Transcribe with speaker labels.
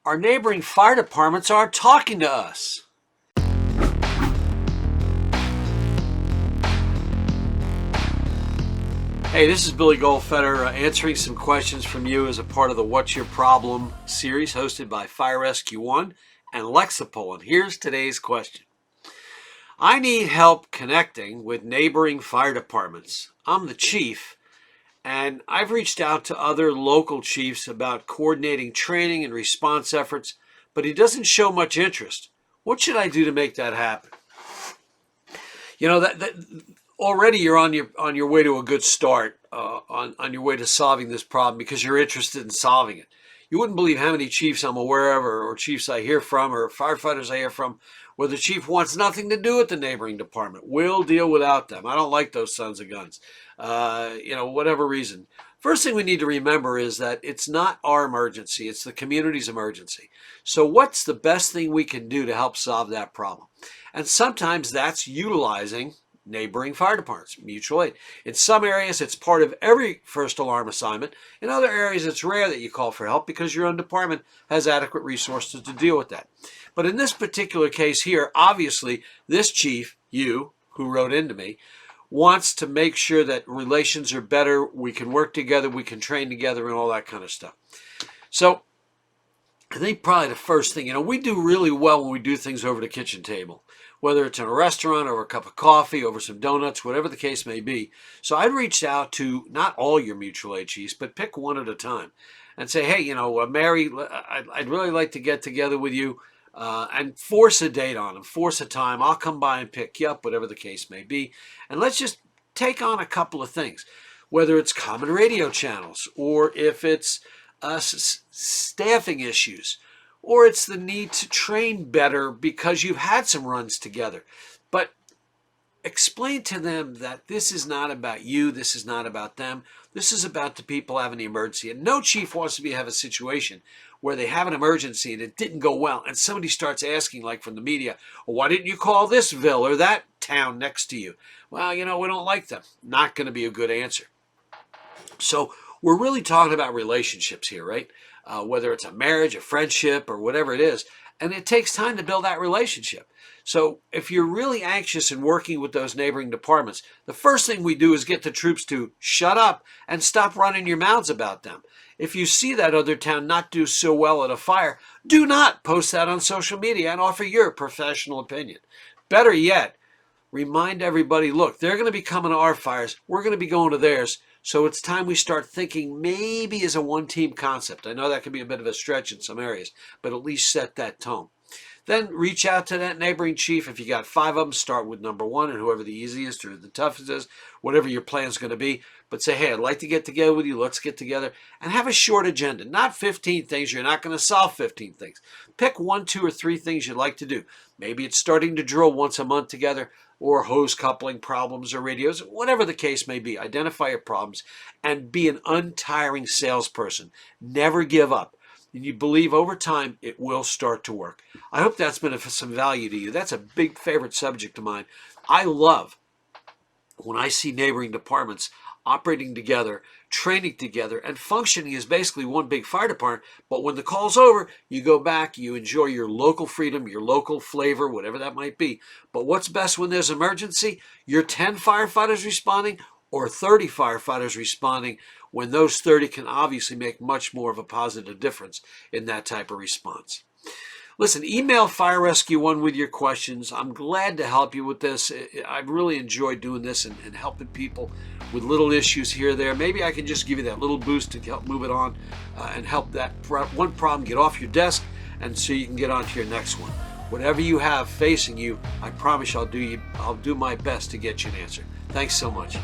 Speaker 1: Our neighboring fire departments aren't talking to us. Hey, this is Billy Goldfeder answering some questions from you as a part of the What's Your Problem series hosted by Fire Rescue One and Lexipol. And here's today's question. I need help connecting with neighboring fire departments. I'm the chief, and I've reached out to other local chiefs about coordinating training and response efforts, but he doesn't show much interest. What should I do to make that happen? You know, that already you're on your way to a good start, on your way to solving this problem because you're interested in solving it. You wouldn't believe how many chiefs I'm aware of, or chiefs I hear from, or firefighters I hear from, where the chief wants nothing to do with the neighboring department. We'll deal without them. I don't like those sons of guns. Whatever reason. First thing we need to remember is that it's not our emergency. It's the community's emergency. So what's the best thing we can do to help solve that problem? And sometimes that's utilizing neighboring fire departments, mutual aid. In some areas, it's part of every first alarm assignment. In other areas, it's rare that you call for help because your own department has adequate resources to deal with that. But in this particular case here, obviously, this chief, you, who wrote into me, wants to make sure that relations are better, we can work together, we can train together, and all that kind of stuff. So I think probably the first thing, we do really well when we do things over the kitchen table, whether it's in a restaurant, over a cup of coffee, over some donuts, whatever the case may be. So I'd reached out to not all your mutual aid chiefs, but pick one at a time and say, hey, Mary, I'd really like to get together with you and force a date on them, force a time. I'll come by and pick you up, whatever the case may be. And let's just take on a couple of things, whether it's common radio channels or if it's staffing issues, or it's the need to train better because you've had some runs together. But explain to them that this is not about you, this is not about them, this is about the people having the emergency. And no chief wants to have a situation where they have an emergency and it didn't go well, and somebody starts asking, like from the media, well, why didn't you call this ville or that town next to you? Well, we don't like them. Not going to be a good answer. So we're really talking about relationships here, right? Whether it's a marriage, a friendship, or whatever it is. And it takes time to build that relationship. So if you're really anxious in working with those neighboring departments, the first thing we do is get the troops to shut up and stop running your mouths about them. If you see that other town not do so well at a fire, do not post that on social media and offer your professional opinion. Better yet, remind everybody, look, they're going to be coming to our fires. We're going to be going to theirs. So it's time we start thinking maybe as a one-team concept. I know that can be a bit of a stretch in some areas, but at least set that tone. Then reach out to that neighboring chief. If you got 5 of them, start with number 1 and whoever the easiest or the toughest is, whatever your plan's going to be. But say, hey, I'd like to get together with you. Let's get together and have a short agenda. Not 15 things. You're not going to solve 15 things. Pick 1, 2, or 3 things you'd like to do. Maybe it's starting to drill once a month together, or hose coupling problems or radios, whatever the case may be. Identify your problems and be an untiring salesperson. Never give up. And you believe over time it will start to work. I hope that's been of some value to you. That's a big favorite subject of mine. I love when I see neighboring departments operating together, training together, and functioning as basically one big fire department. But when the call's over, you go back, you enjoy your local freedom, your local flavor, whatever that might be. But what's best when there's emergency? You're 10 firefighters responding or 30 firefighters responding, when those 30 can obviously make much more of a positive difference in that type of response. Listen, email Fire Rescue One with your questions. I'm glad to help you with this. I've really enjoyed doing this and helping people with little issues here or there. Maybe I can just give you that little boost to help move it on and help that one problem get off your desk, and so you can get on to your next one. Whatever you have facing you, I promise I'll do my best to get you an answer. Thanks so much.